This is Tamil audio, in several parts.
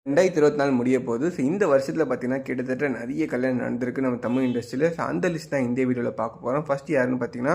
2024 முடிய போகுது. ஸோ இந்த வருஷத்தில் பார்த்தீங்கன்னா கிட்டத்தட்ட நிறைய கல்யாணம் நடந்திருக்கு நம்ம தமிழ் இண்டஸ்ட்ரியில். ஸோ அந்த லிஸ்ட் தான் இந்த வீடியோவில் பார்க்க போகிறோம். ஃபர்ஸ்ட் யாருன்னு பார்த்தீங்கன்னா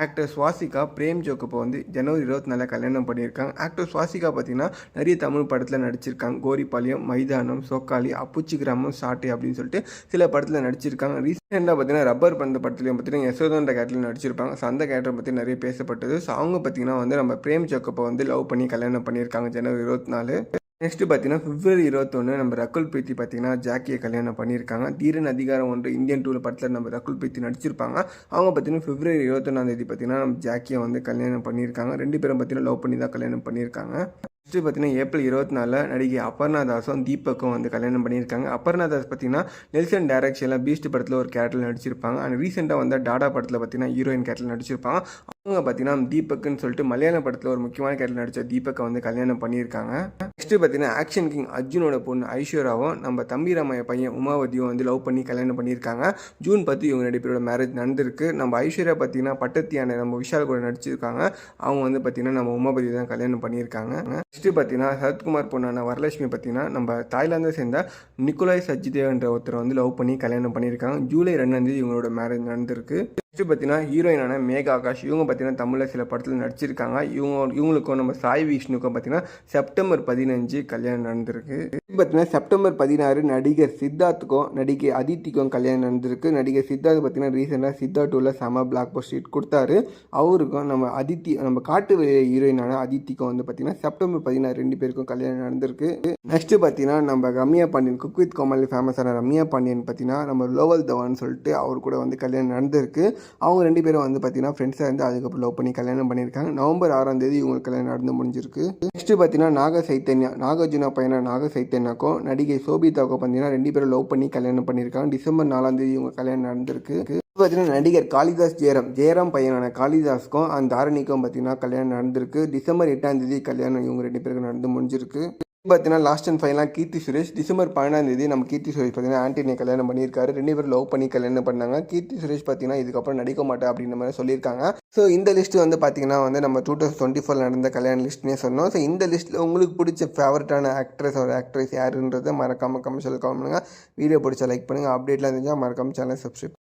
ஆக்டர் சுவாசிகா பிரேம் ஜோக்கப்போ வந்து ஜனவரி 24 கல்யாணம் பண்ணியிருக்காங்க. ஆக்டர் சுவாசிகா பார்த்தீங்கன்னா நிறைய தமிழ் படத்தில் நடிச்சிருக்காங்க. கோரிப்பாளையம், மைதானம், சோக்காளி, அப்புச்சி கிராமம், சாட்டை அப்படின்னு சொல்லிட்டு சில படத்தில் நடிச்சிருக்காங்க. ரீசெண்டாக பார்த்தீங்கன்னா ரப்பர் பந்த படத்துலையும் பார்த்தீங்கன்னா யசோதன்ற கேரக்டரில் நடிச்சிருப்பாங்க. ஸோ அந்த கேரக்டரை பற்றி நிறைய பேசப்பட்டது. ஸோ அவங்க பார்த்தீங்கன்னா வந்து நம்ம பிரேம் ஜோக்கப்போ வந்து லவ் பண்ணி கல்யாணம் பண்ணியிருக்காங்க ஜனவரி 24. நெக்ஸ்ட் பார்த்தீங்கன்னா பிப்ரவரி 21 நம்ம ரகுல் பிரீத்தி பார்த்தீங்கன்னா ஜாக்கியை கல்யாணம் பண்ணியிருக்காங்க. தீரன் அதிகாரம் 1 இந்தியன் 2 படத்தில் நம்ம ரகுல் பிரீத்தி நடிச்சிருப்பாங்க. அவங்க பார்த்தீங்கன்னா பிப்ரவரி 21 பார்த்தீங்கன்னா நம்ம ஜாக்கியை வந்து கல்யாணம் பண்ணியிருக்காங்க. 2 பேரும் பார்த்தீங்கன்னா லவ் பண்ணி தான் கல்யாணம் பண்ணியிருக்காங்க. நெக்ஸ்ட்டு பார்த்தீங்கன்னா ஏப்ரல் 24 நடிகை அபர்ணா தாஸும் தீபக்கும் வந்து கல்யாணம் பண்ணியிருக்காங்க. அபர்ணா தாஸ் பார்த்தீங்கன்னா நெல்சன் டைரக்ஷனில் பீஸ்ட் படத்தில் ஒரு கேரக்டர் நடிச்சிருப்பாங்க. அண்ட் ரீசெண்டாக வந்து டாடா படத்தில் பார்த்தீங்கன்னா ஹீரோயின் கேரக்டர் நடிச்சிருப்பாங்க. அவங்க பார்த்தீங்கன்னா தீபக்குன்னு சொல்லிட்டு மலையாள படத்தில் ஒரு முக்கியமான கேரக்டர் நடித்த தீபக்கை வந்து கல்யாணம் பண்ணியிருக்காங்க. நெக்ஸ்ட்டு பார்த்தீங்கன்னா ஆக்ஷன் கிங் அர்ஜுனோட பொண்ணு ஐஸ்வர்யாவும் நம்ம தம்பிராமைய பையன் உமாவதியும் வந்து லவ் பண்ணி கல்யாணம் பண்ணியிருக்காங்க. ஜூன் 10 இவங்க 2 பேரோட மேரேஜ் நடந்திருக்கு. நம்ம ஐஸ்வர்யா பார்த்தீங்கன்னா பட்டத்தியான நம்ம விஷால் கூட நடிச்சிருக்காங்க. அவங்க வந்து பார்த்தீங்கன்னா நம்ம உமாபதி தான் கல்யாணம் பண்ணியிருக்காங்க. நெக்ஸ்ட்டு பார்த்தீங்கன்னா சரத்குமார் பொண்ணான வரலட்சுமி பார்த்தீங்கன்னா நம்ம தாய்லாந்தை சேர்ந்த நிக்கோலாய் சஜிதேவ் என்ற ஒருத்தர் வந்து லவ் பண்ணி கல்யாணம் பண்ணியிருக்காங்க. ஜூலை 2 இவங்களோட மேரேஜ் நடந்திருக்கு. நெக்ஸ்ட் பார்த்தீங்கன்னா ஹீரோயினான மேகா ஆகாஷ் இவங்க பார்த்தீங்கன்னா தமிழில் சில படத்தில் நடிச்சிருக்காங்க. இவங்களுக்கும் நம்ம சாய் விஷ்ணுக்கும் பார்த்தீங்கன்னா செப்டம்பர் 15 கல்யாணம் நடந்திருக்கு. பார்த்தீங்கன்னா செப்டம்பர் 16 நடிகர் சித்தார்த்துக்கும் நடிகை அதித்திக்கும் கல்யாணம் நடந்திருக்கு. நடிகர் சித்தார்த் பார்த்தீங்கன்னா ரீசெண்டாக சித்தார்த் 2ல செம பிளாக் பஸ்டர் ஹிட் கொடுத்தாரு. அவருக்கும் நம்ம காட்டு ஹீரோயினான அதித்திக்கும் வந்து பார்த்தீங்கன்னா செப்டம்பர் 16 2 பேருக்கும் கல்யாணம் நடந்திருக்கு. நெக்ஸ்ட் பார்த்தீங்கன்னா நம்ம ரம்யா பாண்டியன் குக் வித் கோமாளி ஃபேமஸான ரம்யா பாண்டியன் பார்த்தீங்கன்னா நம்ம லோவல் தவான்னு சொல்லிட்டு அவர் கூட வந்து கல்யாணம் நடந்திருக்கு. அவங்க 2 பேரும் வந்து பார்த்தீங்கன்னா ஃப்ரெண்ட்ஸாக இருந்து அதுக்கப்புறம் லவ் பண்ணி கல்யாணம் பண்ணியிருக்காங்க. நவம்பர் 6 இவங்களுக்கு கல்யாணம் நடந்து முடிஞ்சிருக்கு. நெக்ஸ்ட் பார்த்தீங்கன்னா நாக சைத்தன்யா நாகார்ஜுனா பையனா நாக சைத்தன்யாக்கும் நடிகை சோபிதாவுக்கும் பார்த்தீங்கன்னா 2 பேரும் லவ் பண்ணி கல்யாணம் பண்ணியிருக்காங்க. டிசம்பர் 4 இவங்க கல்யாணம் நடந்திருக்கு. பார்த்தீங்கன்னா நடிகர் காளிதாஸ் ஜெயராம் பையனான காளிதாஸ்க்கும் அந்த தாரணிக்கும் பார்த்தீங்கன்னா கல்யாணம் நடந்திருக்கு. டிசம்பர் 8 கல்யாணம் இவங்க 2 பேருக்கு நடந்து முடிஞ்சிருக்கு. பார்த்தீங்கன்னா லாஸ்ட் அண்ட் ஃபைனலாக கீர்த்தி சுரேஷ் டிசம்பர் 12 நம்ம கீர்த்தி சுரேஷ் பார்த்தீங்கன்னா ஆண்டனியை கல்யாணம் பண்ணியிருக்காரு. 2 பேரும் லவ் பண்ணி கல்யாணம் பண்ணாங்க. கீர்த்தி சுரேஷ் பார்த்தீங்கன்னா இதுக்கப்புறம் நடிக்க மாட்டேன் அப்படின்ற மாதிரி சொல்லியிருக்காங்க. ஸோ இந்த லிஸ்ட் வந்து பார்த்தீங்கன்னா வந்து நம்ம 2024 நடந்த கல்யாண லிஸ்ட்னே சொன்னோம். ஸோ இந்த லிஸ்ட்டில் உங்களுக்கு பிடிச்ச ஃபேவரட்டான ஆக்ட்ரஸ் ஒரு ஆக்ட்ரஸ் யாருன்றதை மறக்காமல் கமெண்ட்ஸில் கமெண்ட் பண்ணுங்கள். வீடியோ பிடிச்சா லைக் பண்ணுங்கள். அப்டேட்லாம் இருந்துச்சா மறக்காமல் சேனல் சப்ஸ்கிரைப்